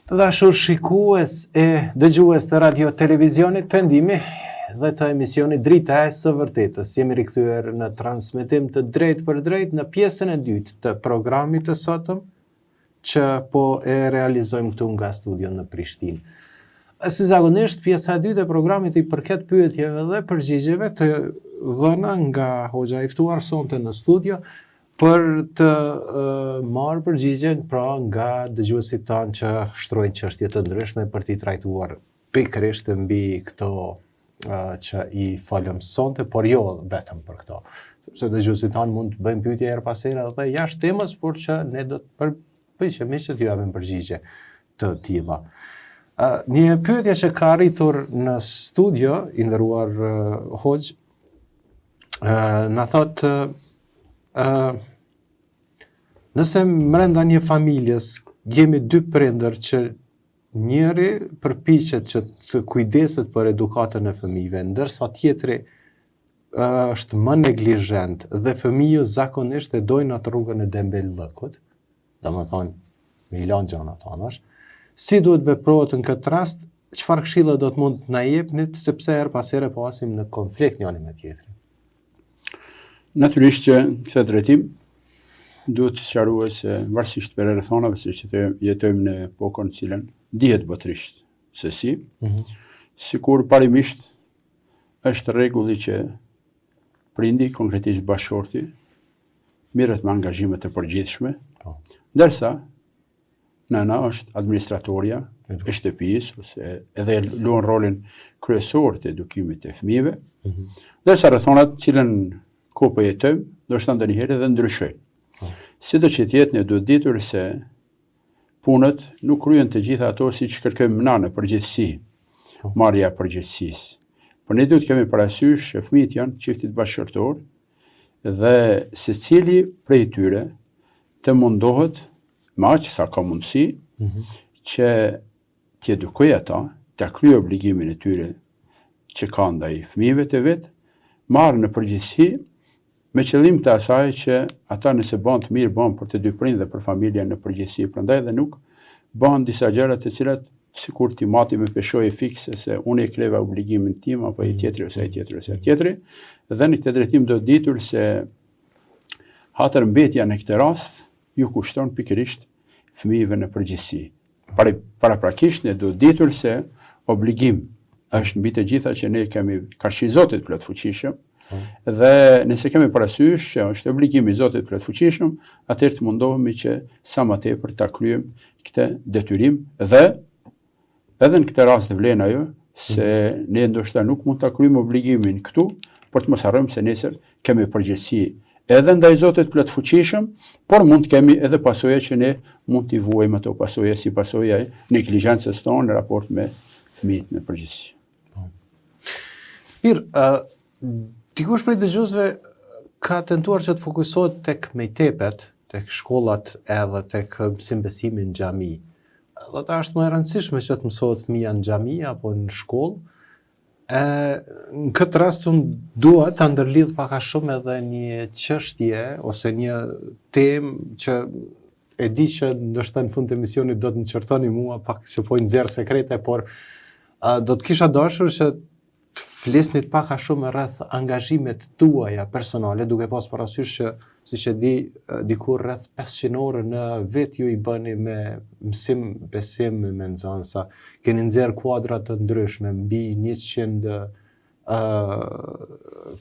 Të dashur shikues e dëgjues të radio televizionit Pendimi dhe të emisionit Drita e së Vërtetës. Jemi rikthyer në transmetim të drejtë për drejtë në pjesën e dytë të programit të sotëm që po e realizojmë këtu nga studio në Prishtinë. Si zakonisht, pjesa e dytë e programit i përket pyetjeve dhe përgjigjeve të dhëna nga hoxha i ftuar sonte në studio për të marrë përgjigjen pra nga dëgjuesit tanë që shtrojnë çështje të ndryshme për t'i trajtuar pikërisht mbi këto që i folëm sonte, por jo vetëm për këto. Sepse dëgjuesit tanë mund të bëjmë pyetje her pas here dhe jashtë temës, por që ne do të përpiqemi që t'ju japim përgjigje të tilla. Një pyetje që ka arritur në studio, i nderuar hoxh, na thotë nëse brenda një familjes jemi dy prindër që njëri përpiqet që të kujdeset për edukatën e fëmijëve, ndërsa tjetri është më neglizhent dhe fëmijët zakonisht e dojnë atë rrugën e dembellëkut, domethënë me i lanë gjanat anash, si duhet veprohet në këtë rast, çfarë këshilla do të mund të na jepni, sepse her pas here po asim në konflikt njëri me tjetrin. Natyrisht që këtë drejtim duhet të sqarohet se varësisht për rrethonave se që jetojmë në epokën në cilën dihet botërisht se sikur parimisht është rregulli që prindi, konkretisht bashorti, mirret me angazhime të përgjithshme, ndërsa nëna është administratorja e shtëpisë ose edhe luan rolin kryesor të edukimit të fëmijëve, ndërsa rrethonat cilën ku po jetojmë, do të ndonjëherë edhe ndryshojnë. Sido që tjetë ne duhet ditur se punët nuk kryen të gjitha ato siç kërkojmë na në përgjithësi, marrja e përgjegjësisë. Por ne duhet kemi parasysh që fëmijët janë çiftit bashkëtorë dhe secili prej tyre të mundohet me aq sa ka mundësi që të edukojë ata, të kryejë obligimin e tyre që kanë ndaj fëmijëve të vet, marrë në përgjithësi me qëllim të asaj që ata nëse bën të mirë bën për të dy prindë dhe për familjen në përgjithësi, prandaj dhe nuk bën disa gjëra të cilat sikur ti mati me peshojë fikse se unë e kreva obligimin tim apo i tjetri ose ai tjetri ose ai tjetri, dhe në këtë drejtim do të ditur se hatërmbetja në këtë rast ju kushton pikërisht fëmijëve në përgjithësi. Paraprakisht ne do të ditur se obligim është mbi të gjitha që ne kemi karshi Zotit plot fuqishëm, dhe nëse kemi parasysh që është obligimi i Zotit plot fuqishëm, atëherë të mundohemi që sa më tepër ta kryejmë këtë detyrim dhe edhe në këtë rast vlen ajo se ne ndoshta nuk mund ta kryejmë obligimin këtu, por të mos harrojmë se nesër kemi përgjegjësi edhe ndaj Zotit plot fuqishëm, por mund të kemi edhe pasoja që ne mund t'i vuajmë ato pasoja si pasoja e neglizhencës tonë në raport me fëmijët në përgjithësi. Dikush prej dëgjuesve ka tentuar që të fokusohet tek mejtepet, tek shkollat edhe tek mësimbesimi në xhami. Dhe ta është më e rëndësishme që të mësohet fëmia në xhami apo në shkollë. Në këtë rast unë dua ta ndërlidh pak a shumë edhe një çështje ose një temë që e di që ndoshta në fund të emisionit do të më qortoni mua pak që po i nxjerr sekrete, por do të kisha dashur që të flisnit pak a shumë rreth angazhimet tuaja personale, duke pas parasysh që, siç e di, dikur rreth 500 orë në vit ju i bëni me mësim, besim, me nxënësa. Keni nxjerr kuadra të ndryshme, mbi 100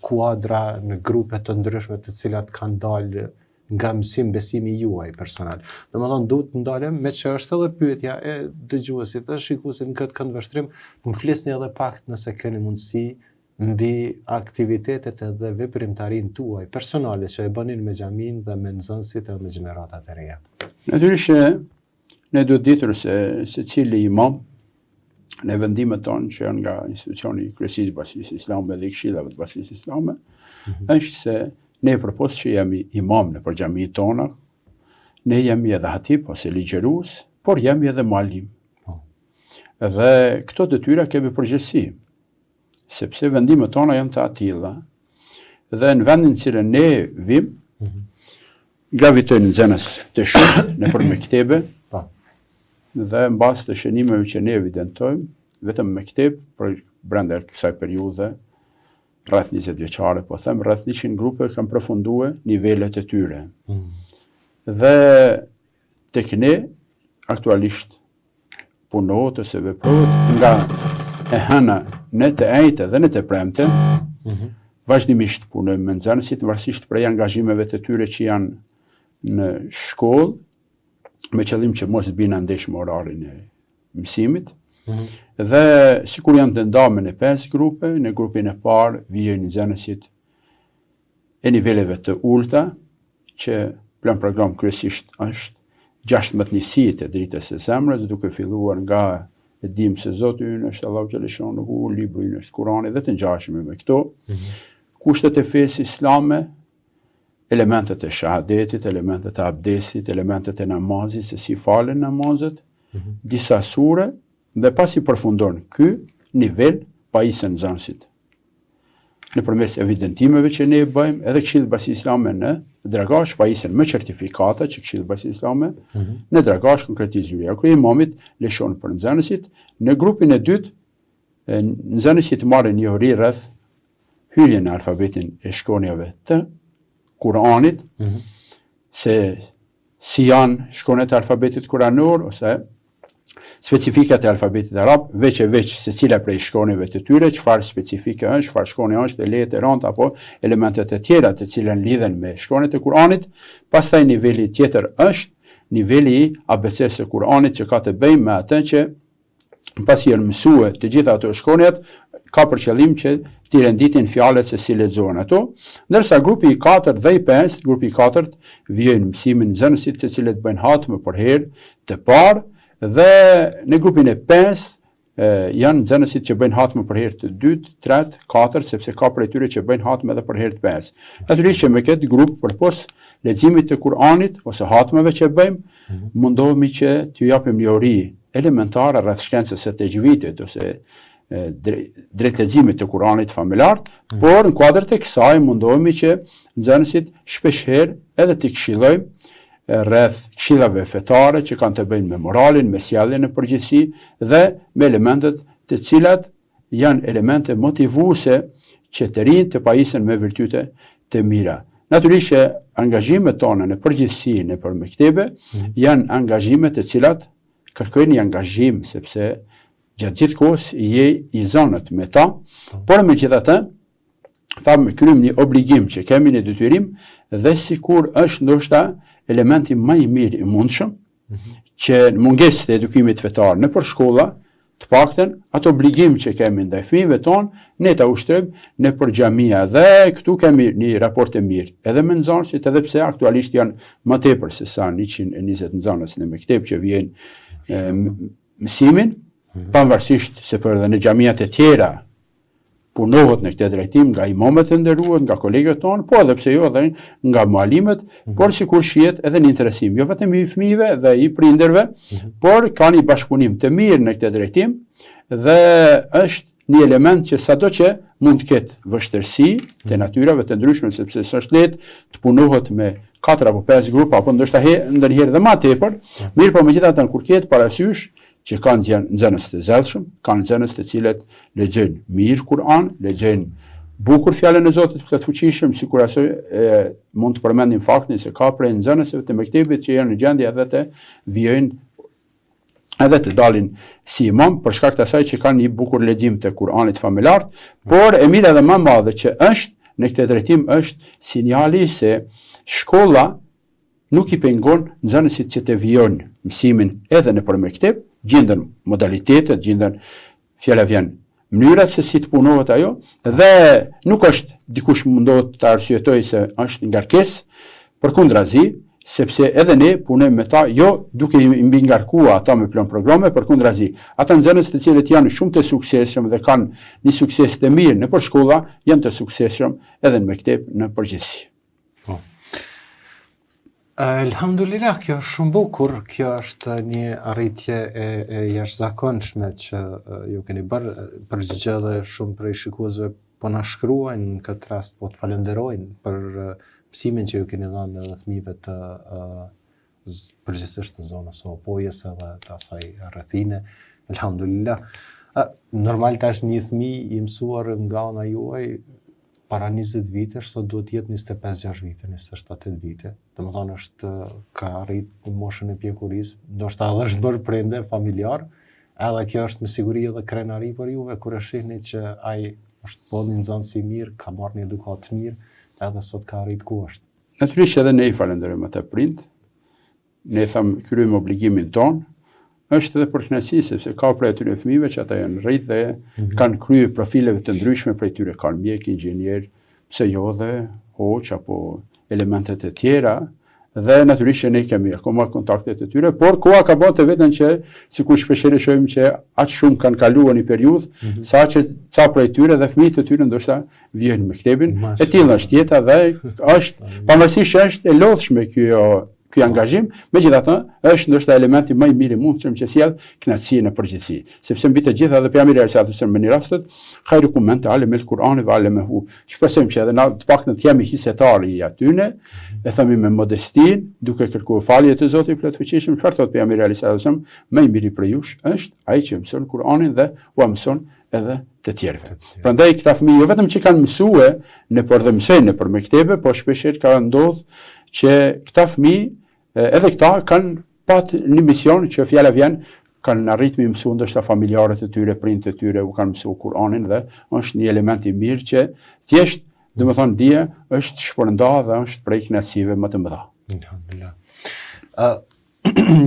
kuadra në grupe të ndryshme të cilat kanë dalë nga mësim besimi juaj personal. Domethënë duhet të ndalem me që është edhe pyetja e dëgjuesit dhe shikuesit në këtë këndvështrim, më flisni edhe pak nëse keni mundësi mbi aktivitetet edhe veprimtarinë tuaj personale që e bënin me xhamin dhe me nxënësit dhe me gjeneratat e reja. Natyrisht ne duhet ditur se secili imam në vendimet tonë që janë nga institucioni i Kryesisë Bashkisë Islame dhe Këshillave të Bashkisë Islame, është se ne përpos që jemi imam në për xhaminë tona, ne jemi edhe hatip ose ligjërues, por jemi edhe mualim. Dhe këto detyra kemi përgjegjësi, sepse vendimet tona janë të atilla. Dhe në vendin cilën ne vim, gravitojnë nxënës të shumë nëpër mektebe, dhe në bazë të shënimeve që ne evidentojmë, vetëm me mektep për brenda kësaj periudhe, rreth 20 vjeçare, po them, rreth 100 grupe kanë përfunduar nivelet e tyre. Dhe tek ne aktualisht punohet ose veprohet nga e hëna në të ejtë dhe në të premte, vazhdimisht punojmë me nxënësit, varësisht prej angazhimeve të tyre që janë në shkollë, me qëllim që mos bina ndesh me orarin e mësimit. Dhe sikur janë të ndamë në 5 grupe, në grupin e parë vijnë nxënësit e niveleve të ulta, që plan program kryesisht është 16 njësitë e dritës së zemrës, duke filluar nga e dim se Zoti ynë është Allahu xhaleshanuhu, libri ynë është Kurani dhe të ngjashme me këto. Kushtet e fesë islame, elementet e shahadetit, elementet e abdesit, elementet e namazit, se si falen namazet, disa sure, dhe pasi përfundon ky nivel pajisën nxënësit. Nëpërmes evidentimeve që ne bëjmë, edhe Këshilli i Bashkisë Islame në Dragash pajisën me certifikata që Këshilli i Bashkisë Islame në Dragash konkretizuar. Kur imamit lëshon për nxënësit, në grupin e dytë nxënësit marrin njohuri rreth hyrjen në alfabetin e shkronjave të Kuranit, se si janë shkronjat e alfabetit kuranor ose specifikat e alfabetit arab, veç e veç se cila prej shkronjave të tyre, çfarë specifike është, çfarë shkronja është, e lehtë, e rëndë apo elementet e tjera të cilën lidhen me shkronjat e Kuranit. Pastaj niveli tjetër është niveli i ABC-s së Kuranit, që ka të bëjë me atë që pasi janë mësuar të gjitha ato shkronjat, ka për qëllim që t'i renditin fjalët se si lexohen ato, ndërsa grupi i 4 dhe i 5, grupi i 4 vijnë mësimin nxënësit të cilët bëjnë hatme për herë të parë, dhe në grupin e 5 janë nxënësit që bëjnë hatme për herë të dytë, tretë, 4, sepse ka prej tyre që bëjnë hatme edhe për herë të 5. Natyrisht që me këtë grup përpos leximit të Kuranit ose hatmeve që bëjmë, mundohemi që t'ju japim njohuri elementare rreth shkencës së tajvidit ose drejt leximit të Kuranit familjar, por në kuadër të kësaj mundohemi që nxënësit shpeshherë edhe t'i këshillojmë rreth këshillave fetare që kanë të bëjnë me moralin, me sjelljen në përgjithësi dhe me elementet të cilat janë elemente motivuese që të rinjt të pajisen me virtyte të mira. Natyrisht që angazhimet tona në përgjithësi nëpër mektebe janë angazhime të cilat kërkojnë një angazhim, sepse gjatë gjithë kohës je i zonët me ta, por megjithatë thamë kryejmë një obligim që kemi në detyrim dhe sikur është ndoshta elementi më i mirë i mundshëm që në mungesë të edukimit fetar nëpër shkolla, të paktën atë obligim që kemi ndaj fëmijëve tonë, ne ta ushtrojmë nëpër xhamia dhe këtu kemi një raport të mirë, edhe me nxënësit, edhe pse aktualisht janë më tepër se sa 120 nxënës në mektep që vijnë mësimin, pavarësisht se për edhe në xhamiat e tjera punohet në këtë drejtim nga imamet e nderuar, nga kolegët tonë, po edhe pse jo edhe nga mualimet, por sikur shihet edhe një interesim, jo vetëm i fëmijëve dhe i prindërve, por ka një bashkëpunim të mirë në këtë drejtim dhe është një element që sado që mund të ketë vështirësi të natyrave të ndryshme, sepse s'është lehtë të punohet me 4 apo 5 grupa, apo ndoshta ndonjëherë edhe më tepër, mirë po megjithatë kur ketë parasysh që kanë nxënës të zellshëm, kanë nxënës të cilët lexojnë mirë Kur'an, lexojnë bukur fjalën e Zotit të fuqishëm, sikur asoj mund të përmendim faktin se ka prej nxënësve të mektebit që janë në gjendje edhe të vijojnë edhe të dalin si imam për shkak të asaj që kanë një bukur lexim të Kur'anit familjar, por e mira dhe më e madhe që është në këtë drejtim është sinjali se shkolla nuk i pengon nxënësit që të vijojnë mësimin edhe nëpër mekteb, gjendën modalitetet, gjendën fjala vjen mënyrat se si të punohet ajo, dhe nuk është dikush mundohet të arsyetoj se është ngarkesë, përkundrazi, sepse edhe ne punojmë me ta, jo duke i mbi ngarkuar ata me plan programe, përkundrazi. Ata nxënës të cilët janë shumë të suksesshëm dhe kanë një sukses të mirë nëpër shkolla, janë të suksesshëm edhe në mektep në përgjithësi. Elhamdulillah, kjo është shumë bukur, kjo është një arritje e jashtëzakonshme që ju keni bërë, përgjigje dhe shumë prej shikuesve po na shkruajnë në këtë rast, po të falenderojnë për mësimin që ju keni dhënë edhe fëmijëve të përgjithsisht në zonës së Opojës edhe të asaj rrethine. Elhamdulillah. Normal tash një fëmijë i mësuar nga ana juaj para 20 vitesh, sot duhet jetë 25-6 vite, 27-8 vite. Domethënë ka arrit në moshën e pjekurisë, ndoshta edhe është bërë prende familjar, edhe kjo është me siguri edhe krenari për juve, kur e shihni që ai është po një nxënës i mirë, ka marrë një edukat të mirë, edhe sot ka arrit ku është. Natyrisht edhe ne i falenderojmë ata prind, ne tham kryejmë obligimin ton, është edhe për kënaqësi sepse ka prej atyre fëmijëve që ata janë rrit dhe kanë kryer profileve të ndryshme, prej tyre kanë mjek, inxhinier, pse jo dhe hoç apo elementet e tjera, dhe natyrisht ne kemi akoma kontaktet e tyre, por koha ka bërë të vetën që sikur shpeshherë shohim që aq shumë kanë kaluar një periudhë, saqë ca prej tyre dhe fëmijët e tyre ndoshta vijnë në mektebin, e tillë është jeta dhe është pavarësisht që është e lodhshme ky angazhim, megjithatë është ndoshta elementi më i mirë i mundshëm që sjell kënaqësi në përgjithësi, sepse mbi të gjitha edhe pejgamberi sallallahu alajhi wasallam në rastet khairukum man ta'allama al-Qur'ana wa 'allamahu. Shpresojmë që edhe na të paktën të jemi hisetarë i atyne, e themi me modestin, duke kërkuar falje të Zotit plotfuqishëm, çfarë thot pejgamberi sallallahu alajhi wasallam, më i miri për jush është ai që mëson Kur'anin dhe u mëson edhe të tjerëve. Prandaj këta fëmijë jo vetëm që kanë mësuar nëpër dhe mësojnë nëpër mektebe, po shpeshherë ka ndodhur që këta fëmijë edhe këta kanë pat një mision që fjala vjen, kanë arrit me mësuar ndoshta familjarët e tyre, prindët e tyre, u kanë mësuar Kur'anin dhe është një element i mirë që thjesht, domethënë dije, është shpërnda dhe është prej kënaqësive më të mëdha. Alhamdulillah.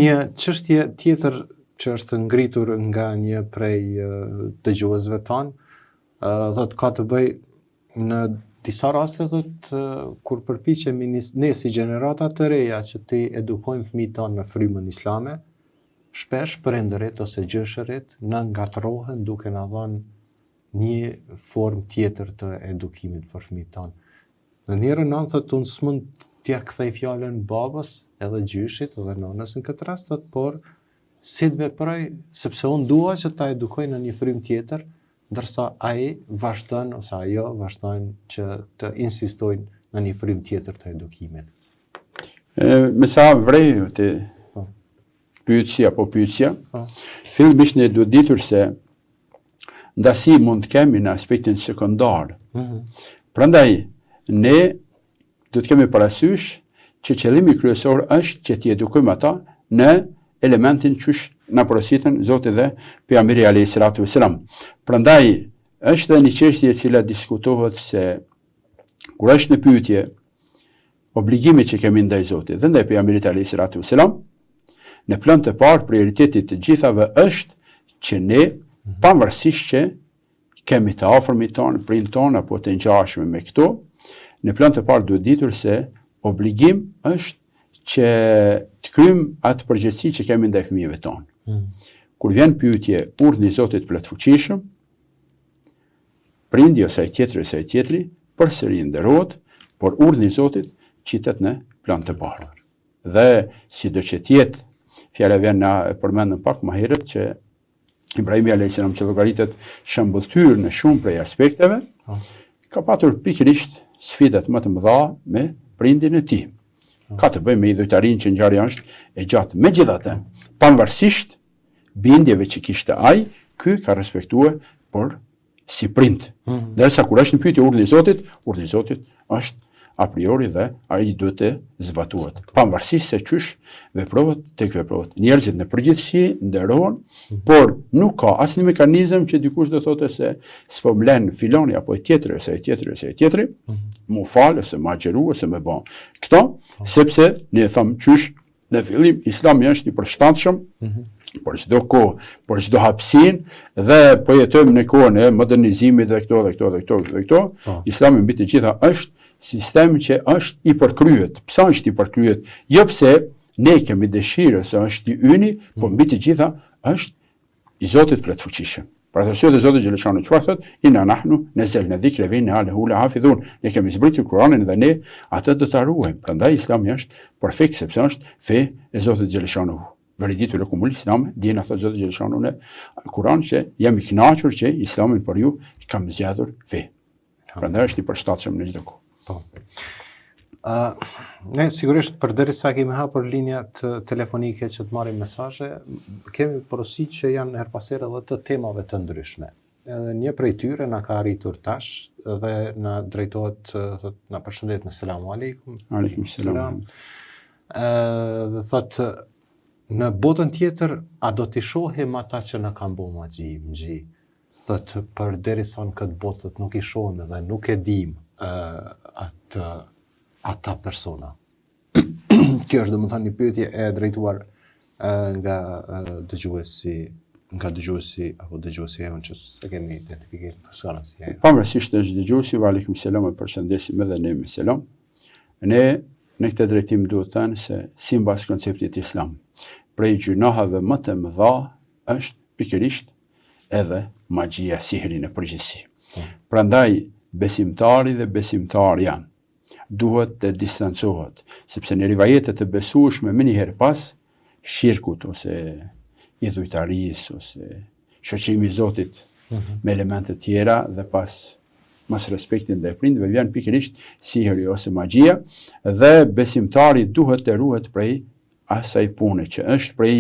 Një çështje tjetër që është ngritur nga një prej dëgjuesve tanë, thotë ka të bëj në disa raste thotë kur përpiqemi ne si gjenerata të reja që të edukojmë fëmijët tanë në frymën islame, shpesh prindërit ose gjyshërit na ngatrohen duke na dhënë një formë tjetër të edukimit për fëmijët tanë. Dhe njerën anë thotë unë s'mund t'ja kthej fjalën babës edhe gjyshit edhe nënës në këtë rast, thotë, por si të veproj sepse unë dua që ta edukoj në një frymë tjetër, ndërsa ai vazhdon ose ajo vazhdojnë që të insistojnë në një frymë tjetër të edukimit. Me sa vrej të pyetja, fillimisht ne duhet ditur se ndasi mund të kemi në aspektin sekondar. Prandaj ne do të kemi parasysh që qëllimi kryesor është që t'i edukojmë ata në elementin qysh na porositën Zoti dhe pejgamberi alayhi salatu wasalam. Prandaj është edhe një çështje e cila diskutohet se kur është në pyetje obligimi që kemi ndaj Zotit dhe ndaj pejgamberit alayhi salatu wasalam, në plan të parë prioriteti të gjithave është që ne pavarësisht që kemi të afërmit tonë, prindë tonë apo të ngjashme me këto, në plan të parë duhet ditur se obligim është që të kryjmë atë përgjegjësi që kemi ndaj fëmijëve tonë. Kur vjen pyetje urdhni i Zotit plotfuqishëm, prindi ose ai tjetri përsëri nderohet, por urdhni i Zotit qitet në plan të parë. Dhe sido që tjetë, fjala vjen na përmendëm pak më herët që Ibrahimi alayhis salam që llogaritet shembulltyr në shumë prej aspekteve, ka patur pikërisht sfidat më të mëdha me prindin e tij. Ka të bëjë me idhujtarinë që ngjarja është e gjatë. Megjithatë, pavarësisht bindjeve që kishte ai, ky ka respektuar por si prind. Derisa kur është në pyetje urdhni i Zotit është a priori dhe ai duhet të zbatohet. Pavarësisht se çysh veprohet tek veprohet. Njerëzit në përgjithësi nderohen, por nuk ka asnjë mekanizëm që dikush do thotë se s'po mlen filoni apo e tjetri, mu fal ose ma xheru ose më bën. Këto sepse ne them çysh në fillim Islami është i përshtatshëm por çdo kohë, por çdo hapësinë dhe po jetojmë në kohën e modernizimit dhe këto. Islami mbi të gjitha është sistem që është i përkryet. Pse është i përkryet? Jo pse ne kemi dëshirë se është i yni, por mbi të gjitha është i Zotit plotfuqishëm. Për atë arsye Zoti xhaleshanu çfarë thotë? Inna nahnu nazzalna dhikra wa inna lahu lahafidhun. Ne kemi zbritur Kur'anin dhe ne atë do ta ruajmë. Prandaj Islami është perfekt sepse është fe e Zotit xhaleshanu. Vërditur lakum al-Islam, dina thotë Zoti xhaleshanu në Kur'an që jam i kënaqur që Islamin për ju kam zgjatur fe. Prandaj është i përshtatshëm në çdo kohë. Ne sigurisht përderisa kemi hapur linjat telefonike që të marrim mesazhe, kemi porositë që janë her pas here edhe të temave të ndryshme. Edhe një prej tyre na ka arritur tash dhe na drejtohet, thot, na përshëndet me selamu aleikum. Aleikum selam. Dhe thot, në botën tjetër, a do t'i shohim ata që na kanë bo magji? Thot, përderisa në këtë botë thot, nuk i shohim dhe nuk e dim ata persona. Kjo është domethënë një pyetje e drejtuar nga dëgjuesi apo dëgjuesi që se kemi identifikuar persona si ai. Pavarësisht të dëgjuesi, aleikum selam, e përshëndesim edhe ne me selam. Ne në këtë drejtim duhet të thënë se sipas konceptit islam, prej gjunahave më të mëdha është pikërisht edhe magjia, sihri në përgjithësi. Prandaj besimtari dhe besimtarja duhet të distancohet, sepse në rivajetet të besueshme më njëherë pas shirkut ose idhujtarisë ose shoqërimi i Zotit me elemente tjera dhe pas mos respektin ndaj prindve vjen pikërisht sihri ose magjia dhe besimtari duhet të ruhet prej asaj pune që është prej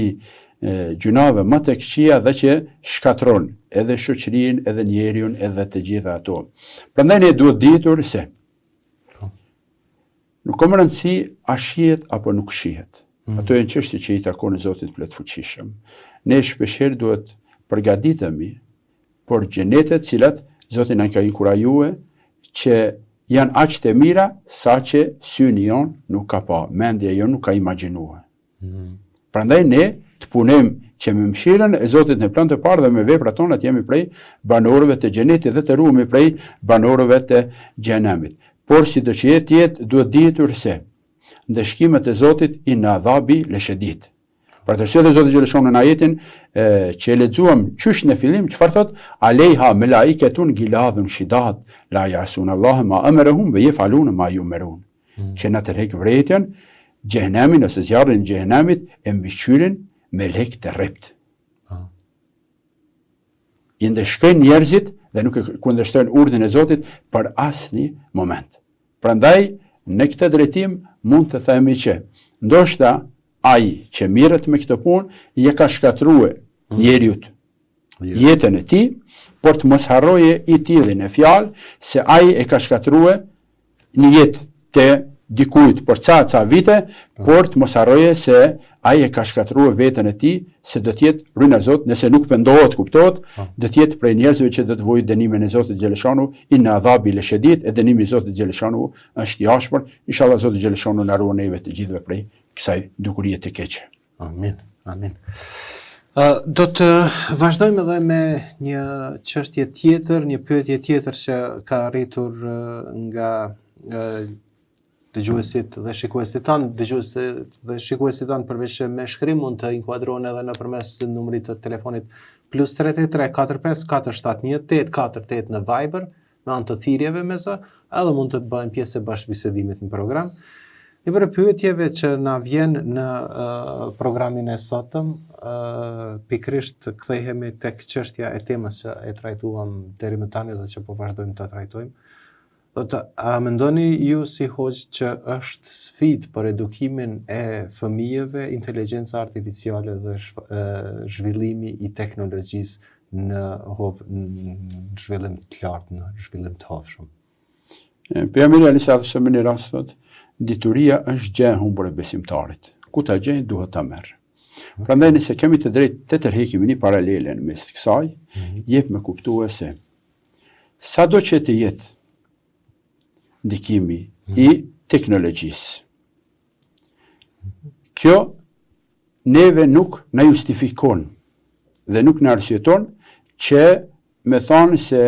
gjunave më të këqija dhe që shkatron edhe shoqërinë, edhe njeriu, edhe të gjitha ato. Prandaj ne duhet ditur se nuk ka rëndësi a shihet apo nuk shihet. Ato janë çështje që i takon Zotit plotfuqishëm. Ne shpeshherë duhet përgatitemi por gjenetet cilat Zoti na ka inkurajuar që janë aq të mira sa që syni jon nuk ka pa, mendja jon nuk ka imagjinuar. Prandaj ne të punojmë që me mëshirën e Zotit në plan të parë dhe me veprat tona të jemi prej banorëve të xhenetit dhe të ruhemi prej banorëve të xhenemit. Por si do që jetë duhet ditur se ndeshkimet e Zotit i në adhabi leshedit. Për të dhe Zotit Gjeleshon në ajetin që e lexuam qysh në fillim, çfarë thot? Alejha melaiketun giladhun shidat la yasun Allah ma amarahum ve yefalun ma yumarun. Që na tërheq vërejtjen, xhehenemin ose zjarrin e xhehenemit e mbishqyrin me lek të rrept. I ndeshkojnë njerëzit dhe nuk e kundërshtojnë urdhën e Zotit për asnjë moment. Prandaj në këtë drejtim mund të themi që ndoshta ai që mirret me këtë punë ja ka shkatruar njeriut jetën e tij, por të mos harroje i tillin e fjalë se ai e ka shkatruar një jetë të dikujt për ca vite, por të mos harroje se ai e ka shkatruar veten e tij, se do të jetë rryna Zot, nëse nuk pendohet, kuptohet, do të jetë prej njerëzve që do të vojë dënimin e Zotit Gjeleshanu, inna adhabi leshedit, e dënimi i Zotit Gjeleshanu është i ashpër. Inshallah Zoti Gjeleshanu na ruan neve të gjithëve prej kësaj dukurie të keqe. Amin, amin. Do të vazhdojmë edhe me një çështje tjetër, një pyetje tjetër që ka arritur nga dëgjuesit dhe shikuesit tanë, përveç me shkrim mund të inkuadrohen edhe nëpërmes numrit të telefonit +33 45 471 848 në Viber, me anë të thirrjeve me zë, edhe mund të bëhen pjesë e bashkëbisedimit në program. Një për pyetjeve që na vjen në programin e sotëm, pikrisht kthehemi tek çështja e temës që e trajtuam deri më tani dhe që po vazhdojmë ta trajtojmë. A mendoni ju si hoxh që është sfidë për edukimin e fëmijëve inteligjenca artificiale dhe zhvillimi i teknologjisë në zhvillim të lartë, në zhvillim të hovshëm? Pejgamberi alayhis salam në rast thotë, dituria është gjë e humbur e besimtarit. Ku ta gjej duhet ta merr. Prandaj nëse kemi të drejtë të tërheqim një paralele mes kësaj, jep me kuptuar se sado që të jetë ndikimi i teknologjisë. Kjo neve nuk na justifikon dhe nuk na arsyeton që me thonë se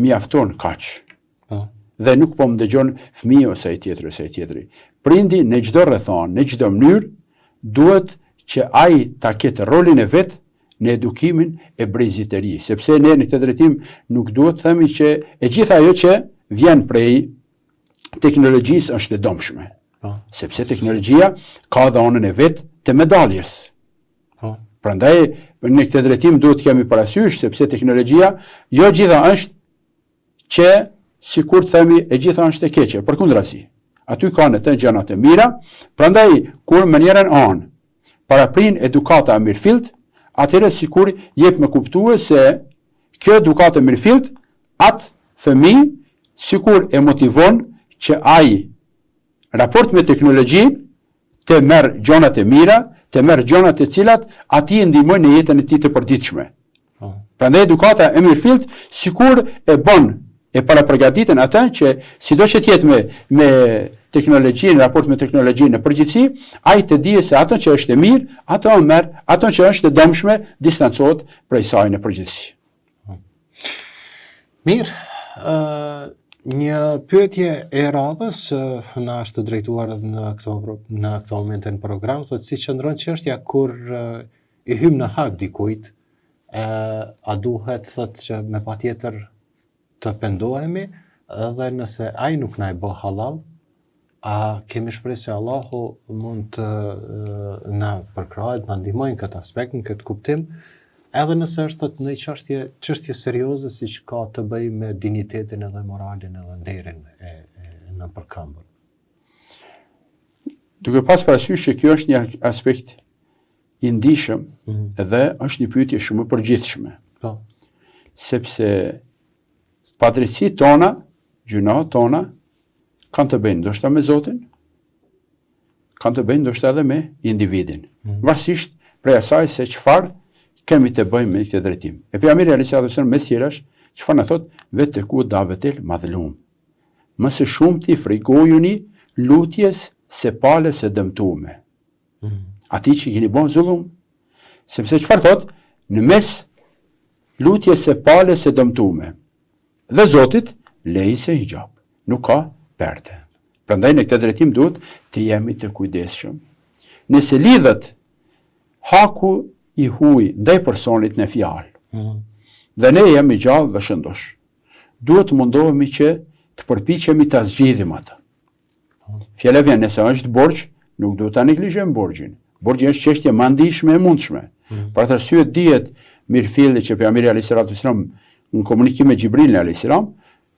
mjafton kaq. Dhe nuk po më dëgjon fëmijë ose ai tjetri. Prindi në çdo rrethon, në çdo mënyrë duhet që ai ta ketë rolin e vet në edukimin e brezitërisë, sepse ne në këtë drejtim nuk duhet të themi që e gjitha ajo që vjen prej teknologjisë është e domshme. Sepse teknologjia ka dhe anën e vet të medaljes. Prandaj në këtë drejtim duhet të kemi parasysh sepse teknologjia jo gjitha është që sikur të themi e gjitha është e keqe, përkundrazi. aty kanë të gjërat e mira, prandaj kur më njërin anë paraprin edukata e mirëfillt, atëherë sikur jep me kuptue se kjo edukatë e mirëfillt atë fëmijë sikur e motivon që ai raport me teknologji të merr gjonat e mira, të merr gjonat e cilat ati ndihmojnë në jetën e tij të përditshme. Prandaj edukata e mirëfillt sikur e bën e paraprgatitën atë që sido që të jetë me teknologjinë, raport me teknologjinë në përgjithësi, ai të dijë se ato që është e mirë, ato merr, ato që është e dëmshme, distancohet prej saj në përgjithësi. Mirë, një pyetje e radhës na është drejtuar në këto momente në program, thotë si qëndron çështja kur i hym në hak dikujt, a duhet thotë që me patjetër të pendohemi, edhe nëse ai nuk na e bë halal, a kemi shpresë se Allahu mund të na përkrahet, na ndihmojnë këtë aspekt, në këtë kuptim, edhe nëse është thotë në çështje serioze siç ka të bëjë me dinjitetin edhe moralin edhe nderin e në përkëmbur. Duke pas parasysh që kjo është një aspekt i ndihshëm dhe është një pyetje shumë e përgjithshme. Po. Sepse padrejtësitë tona, gjunat tona kanë të bëjnë ndoshta me Zotin, kanë të bëjnë ndoshta edhe me individin. Varësisht prej asaj se çfarë kemi të bëjmë me këtë drejtim. E pejgamberi alayhis salam mes tjerash, çfarë na thot, vetë ku davetel madhlum. Më së shumti frikojuni lutjes se palës së dëmtuame. Ati që keni bën zullum. Sepse çfarë thot, në mes lutjes së palës së dëmtuame dhe Zotit lejse hijab. Nuk ka perde. Prandaj në këtë drejtim duhet të jemi të kujdesshëm. Nëse lidhet haku i huaj ndaj personit në fjalë, dhe ne jemi gjallë dhe shëndosh, duhet të mundohemi që të përpiqemi ta zgjidhim atë. Fjala vjen nëse është borxh, nuk duhet ta neglizhojmë borxhin. Borxhi është çështje më ndihshme e mundshme. Për atë arsye dihet mirëfilli që pejgamberi alayhis salam në komunikim me Xhibrilin alayhis salam,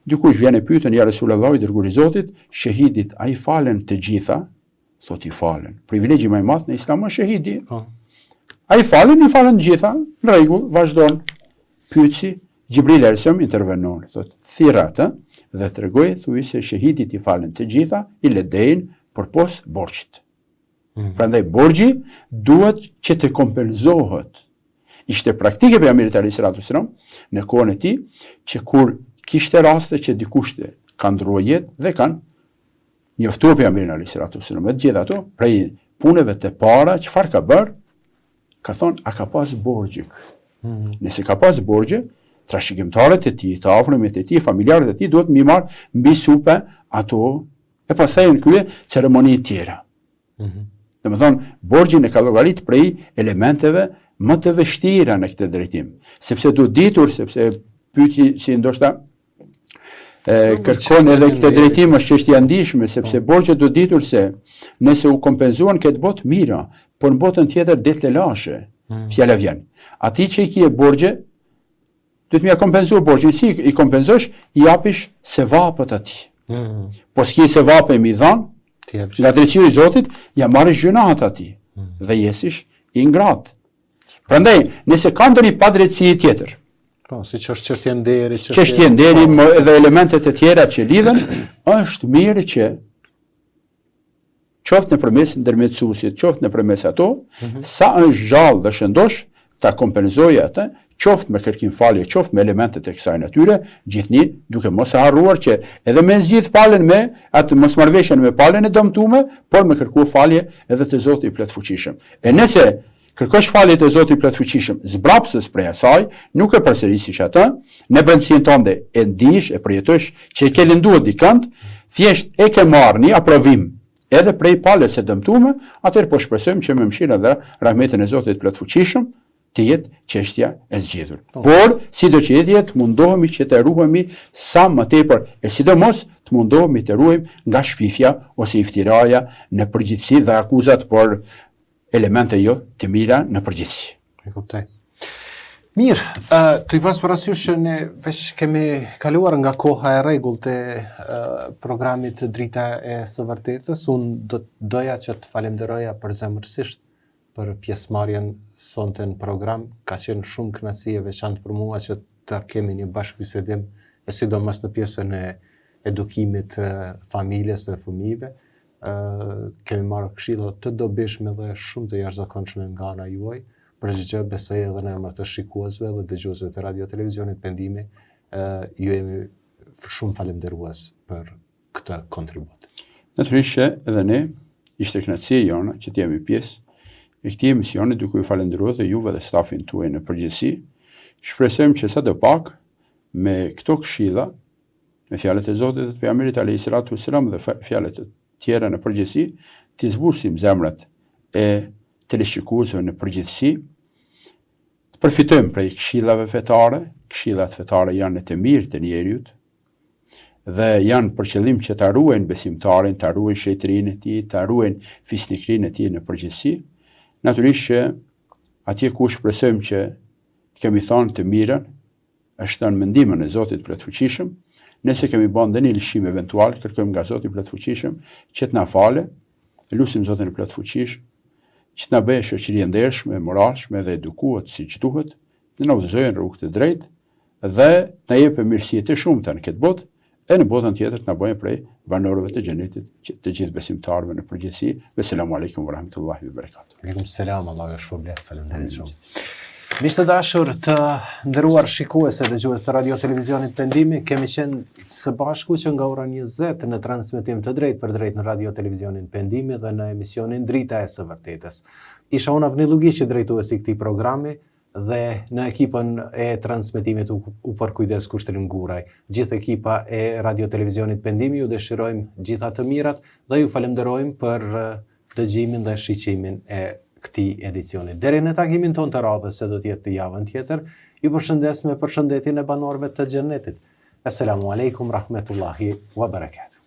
dikush vjen e pyetën ja Resulullah i dërguar i Zotit, shahidit a i falen të gjitha? Thot i falen. Privilegji më i madh në Islam është shahidi. A i falen të gjitha, në rregull, vazhdon. Pyetsi, Xhibrili alayhis salam intervenon, thot, thirr atë dhe tregoi thuaj se shahidit i falen të gjitha, i ledejnë përpos borxhit. Prandaj borxhi duhet që të kompenzohet. Ishte praktike pejgamberit alayhis salam në kohën e tij që kur kishte raste që dikush kanë ndruar jetë dhe kanë njoftuar pejgamberin alayhis salam. Me të gjitha ato, prej punëve të para, çfarë ka bërë? Ka thonë, a ka pas borxhe? Nëse ka pas borxhe, trashëgimtarët e tij, të afërmit e tij, familjarët e tij duhet mi marr mbi supe ato e pastaj në krye ceremoni të tjera. Domethënë, borxhi e ka llogarit prej elementeve më të vështira në këtë drejtim, sepse duhet ditur, sepse pyeti si ndoshta kërkon edhe këtë drejtim është çështje e ndihshme, sepse borxhet duhet ditur se nëse u kompenzuan këtë botë mira, por në botën tjetër del të lashe. Fjala vjen. Ati që i kje borxhe, duhet m'ia kompenzuar borxhin. Si i kompenzosh, i japish sevapët atij. Po s'ki sevapë mi dhan, nga drejtësia e Zotit, ja marrësh gjunat atij dhe jesish i ngrat. Prandaj, nëse ka ndonjë padrejtësi tjetër, po, siç është çështja nderi, çështja nderi dhe elementet e tjera që lidhen, është mirë që qoftë nëpërmes ndërmjetësuesit, qoftë nëpërmes ato, sa është gjallë dhe shëndosh, ta kompenzojë atë, qoftë me kërkim falje, qoftë me elementet e kësaj natyre, gjithnjë duke mos e harruar që edhe me zgjidh palën me atë mosmarrveshjen me palën e dëmtuar, por me kërkuar falje edhe te Zoti i plotfuqishëm. E nëse kërkosh falje te Zoti i plotfuqishëm, zbrapsës prej asaj, nuk e përsërisish atë, në brendësinë tënde e ndihesh, e përjetosh që e ke lënduar dikant, thjesht e ke marrë një aprovim edhe prej palës së dëmtuar, atëherë po shpresojmë që me mëshirën dhe rahmetin e Zotit plotfuqishëm të jetë çështja e zgjedhur. Por, sido që jetë, mundohemi që të ruhemi sa më tepër, e sidomos të mundohemi të ruhemi nga shpifja ose iftiraja në përgjithësi dhe akuzat por elemente jo të mira në përgjithësi. E kuptoj. Mirë, të i pas parasysh që ne veç kemi kaluar nga koha e rregullt e programit Drita e së Vërtetës, unë doja që të falenderoja përzemërsisht për pjesëmarrjen sonte në program. Ka qenë shumë kënaqësi e veçantë për mua që ta kemi një bashkëbisedim, e sidomos në pjesën e edukimit të familjes dhe fëmijëve. Kemi marrë këshilla të dobishme dhe shumë të jashtëzakonshme nga ana juaj. Përgjigje besoj edhe në emër të shikuesve dhe dëgjuesve të radio televizionit Pendimi, ju jemi shumë falendërues për këtë kontribut. Natyrisht që edhe ne ishte kënaqësia jona që të jemi pjesë e këtij emisioni, duke ju falendëruar dhe juve dhe stafin tuaj në përgjithësi. Shpresojmë që sadopak me këto këshilla, me fjalët e Zotit dhe të pejgamberit alayhis salatu wassalam dhe fjalët e tjera në përgjithësi, të zbusim zemrat e teleshikuesve në përgjithësi, të përfitojmë prej këshillave fetare. Këshillat fetare janë të mirë të njeriut dhe janë për qëllim që ta ruajnë besimtarin, ta ruajnë shejtrinë e tij, ta ruajnë fisnikrinë e tij në përgjithësi. Natyrisht që atje ku shpresojmë që kemi thënë të mirën, është në mendimin e Zotit Plotfuqishëm. Nëse kemi bën ndonjë lëshim eventual, kërkojmë nga Zoti Plotfuqishëm që të na falë. Lutim Zotin e Plotfuqishëm që të na bëjë shoqëri e ndershme, moralshme dhe edukuar siç duhet, të na udhëzojë në rrugë të drejtë dhe të na jepë mirësi të shumta në këtë botë e në botën tjetër të na bëjë prej banorëve të xhenetit të gjithë besimtarëve në përgjithësi. Selamun alejkum wa rahmetullahi wa barakatuh. Aleikum selam, Allahu ju shpërblet. Faleminderit shumë. Miq të dashur, të nderuar shikuese dhe dëgjues të radio televizionit Pendimi, kemi qenë së bashku që nga ora 20 në transmetim të drejtë për drejtë në radio televizionin Pendimi dhe në emisionin Drita e së Vërtetës. Isha unë Avni Lugishi, drejtuesi i këtij programi, dhe në ekipën e transmetimit u përkujdes Kushtrim Guraj. Gjithë ekipa e radio televizionit Pendimi ju dëshirojmë gjitha të mirat dhe ju falenderojmë për dëgjimin dhe shiqimin e këtij edicioni. Deri në takimin ton të radhës, se do të jetë javën tjetër, ju përshëndes me përshëndetjen e banorëve të xhenetit. Assalamu alaikum rahmetullahi wa barakatuh.